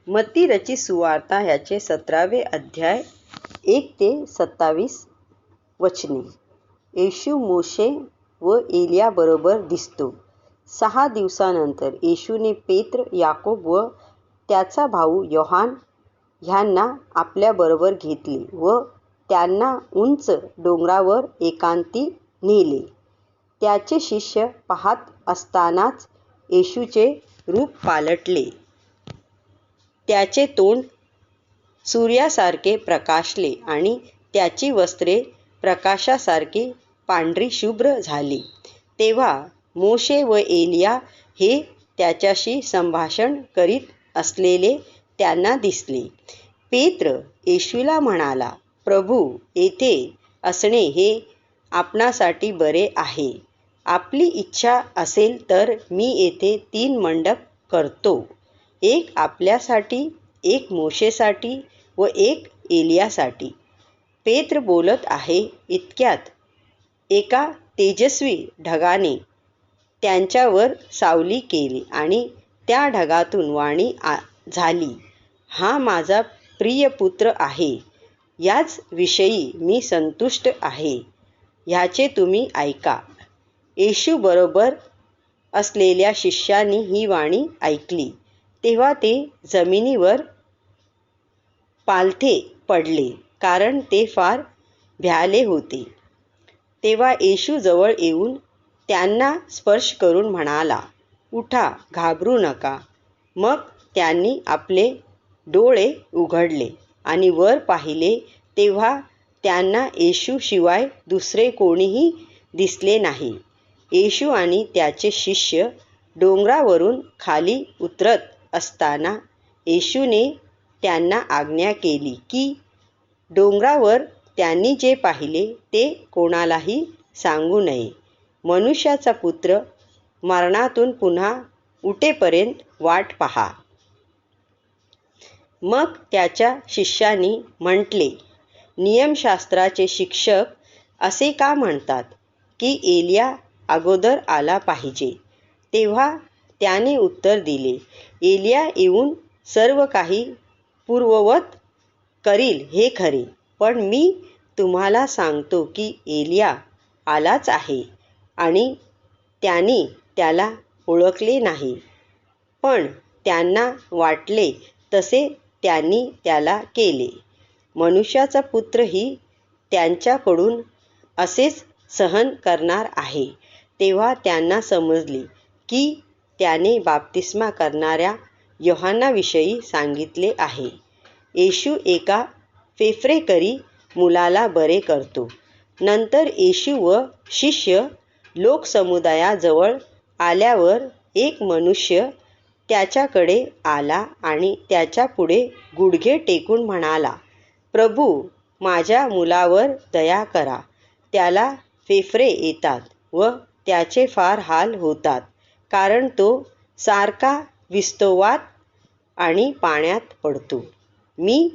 मत्ती रचित सुवार्ता ह्याचे 17वे अध्याय 1 ते 27 वचने. येशू मोशे व एलिया बरोबर दिसतो. 6 दिवसानंतर येशूने पेत्र, याकोब व त्याचा भाऊ योहान ह्यांना आपल्याबरोबर घेतले व त्यांना उंच डोंगरावर एकांती नेले. त्याचे शिष्य पाहत असतानाच येशूचे रूप पालटले. त्याचे तोंड सूर्यासारखे प्रकाशले आणि त्याची वस्त्रे प्रकाशासारखी पांढरी शुभ्र झाली. तेव्हा मोशे व एलिया हे त्याच्याशी संभाषण करीत असलेले त्यांना दिसले. पेत्र येशूला म्हणाला, प्रभू, येथे असणे हे आपणासाठी बरे आहे. आपली इच्छा असेल तर मी येथे 3 मंडप करतो, एक आपल्यासाठी, एक मोशेसाठी व एक एलियासाठी. पेत्र बोलत आहे इतक्यात एका तेजस्वी ढगाने त्यांच्यावर सावली केली आणि त्या ढगातून वाणी झाली, हा माझा प्रिय पुत्र आहे, याच विषयी मी संतुष्ट आहे, ह्याचे तुम्ही ऐका. येशू बरोबर असलेल्या शिष्यांनी ही वाणी ऐकली तेव्हा ते जमिनीवर पालथे पडले, कारण ते फार भ्याले होते. तेव्हा येशू जवळ येऊन त्यांना स्पर्श करून म्हणाला, उठा, घाबरू नका. मग त्यांनी आपले डोळे उघडले आणि वर पाहिले तेव्हा त्यांना येशू शिवाय दुसरे कोणीही दिसले नाही. येशू आणि त्याचे शिष्य डोंगरावरून खाली उतरत असताना येशूने त्यांना आज्ञा केली की डोंगरावर त्यांनी जे पाहिले ते कोणालाही सांगू नये. मनुष्याचा पुत्र मरणातून पुन्हा उठेपर्यंत वाट पहा. मग त्याच्या शिष्यांनी म्हटले, नियमशास्त्राचे शिक्षक असे का म्हणतात की एलिया अगोदर आला पाहिजे? तेव्हा त्याने उत्तर दिले, एलिया येऊन सर्व काही पूर्ववत करील हे खरे, पण मी तुम्हाला सांगतो की एलिया आलाच आहे आणि त्यांनी त्याला ओळखले नाही, पण त्यांना वाटले तसे त्यांनी त्याला केले. मनुष्याचा पुत्रही त्यांच्याकडून असेच सहन करणार आहे. तेव्हा त्यांना समजले की त्याने बाप्तिस्मा करणाऱ्या योहानाविषयी सांगितले आहे. येशू एका फेफरेकरी मुलाला बरे करतो. नंतर येशू व शिष्य लोकसमुदायाजवळ आल्यावर एक मनुष्य त्याच्याकडे आला आणि त्याच्यापुढे गुडघे टेकून म्हणाला, प्रभू, माझ्या मुलावर दया करा. त्याला फेफरे येतात व त्याचे फार हाल होतात, कारण तो सारखा विस्तवात आणि पाण्यात पडतो. मी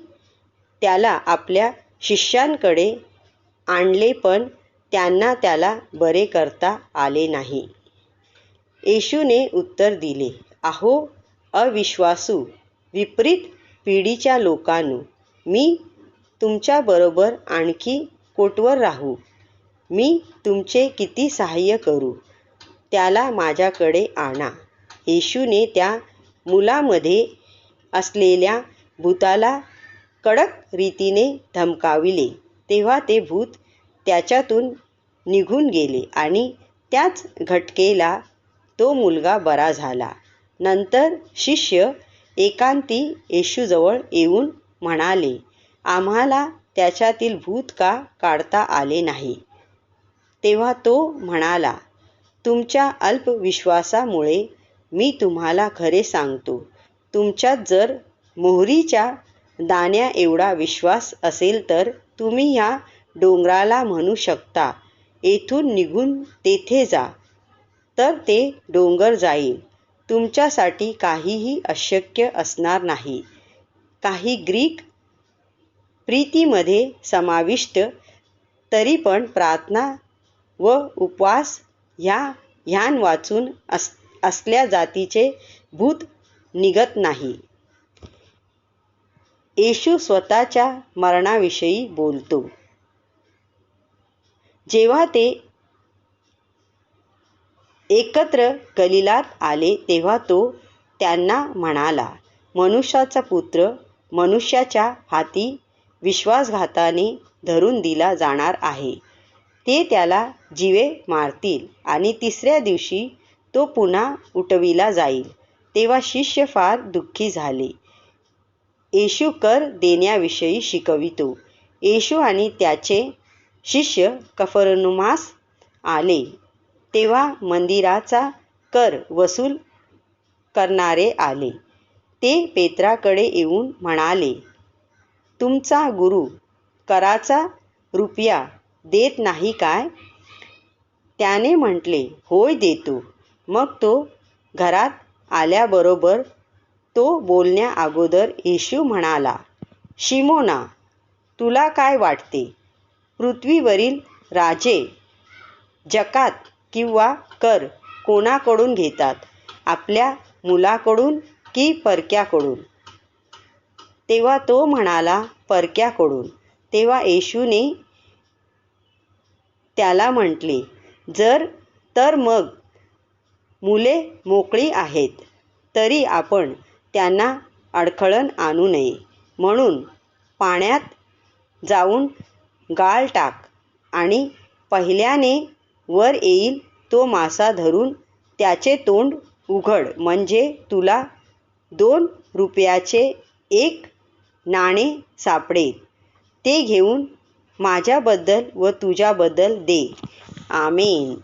त्याला आपल्या शिष्यांकडे आणले, पण त्यांना त्याला बरे करता आले नाही. येशूने उत्तर दिले, अहो अविश्वासू, विपरीत पिढीच्या लोकांनो, मी तुमच्याबरोबर आणखी कोठवर राहू? मी तुमचे किती सहाय्य करू? त्याला माझ्याकडे आणा. येशूने त्या मुलामध्ये असलेल्या भूताला कडक रीतीने धमकाविले. तेव्हा ते भूत त्याच्यातून निघून गेले आणि त्याच घटकेला तो मुलगा बरा झाला. नंतर शिष्य एकांती येशूजवळ येऊन म्हणाले, आम्हाला त्याच्यातील भूत का काढता आले नाही? तेव्हा तो म्हणाला, तुमच्या अल्पविश्वासामुळे. मी तुम्हाला खरे सांगतो, तुमच्यात जर मोहरीच्या दाण्या एवढा विश्वास असेल तर तुम्ही ह्या डोंगराला म्हणू शकता, येथून निघून तेथे जा, तर ते डोंगर जाईल. तुमच्यासाठी काहीही अशक्य असणार नाही. काही ग्रीक प्रीतीमध्ये समाविष्ट, तरी पण प्रार्थना व उपवास ह्यांवाचून असल्या जातीचे भूत निघत नाही. येशू स्वतःच्या मरणाविषयी बोलतो. जेव्हा ते एकत्र गलिलात आले तेव्हा तो त्यांना म्हणाला, मनुष्याचा पुत्र मनुष्याच्या हाती विश्वासघाताने धरून दिला जाणार आहे. ते त्याला जीवे मारतील आणि तिसऱ्या दिवशी तो पुन्हा उठविला जाईल. तेव्हा शिष्य फार दुःखी झाले. येशू कर देण्याविषयी शिकवितो. येशू आणि त्याचे शिष्य कफरनौमास आले. तेव्हा मंदिराचा कर वसूल करणारे आले. ते पेत्राकडे येऊन म्हणाले, तुमचा गुरु कराचा रुपया देत नाही काय? त्याने म्हटले, होय देतो. मग तो घरात आल्याबरोबर तो बोलण्या अगोदर येशू म्हणाला, शिमोना, तुला काय वाटते? पृथ्वीवरील राजे जकात किंवा कर कोणाकडून घेतात? आपल्या मुलाकडून की परक्याकडून? तेव्हा तो म्हणाला, परक्याकडून. तेव्हा येशूने त्याला म्हटले, तर मग मुले मोकळी आहेत, तरी आपण त्यांना अडखळण आणू नये. म्हणून पाण्यात जाऊन गाळ टाक आणि पहिल्याने वर येईल तो मासा धरून त्याचे तोंड उघड, म्हणजे तुला 2 रुपयाचे 1 नाणे सापडेल. ते घेऊन माझ्याबद्दल व तुझ्याबद्दल दे. आमेन.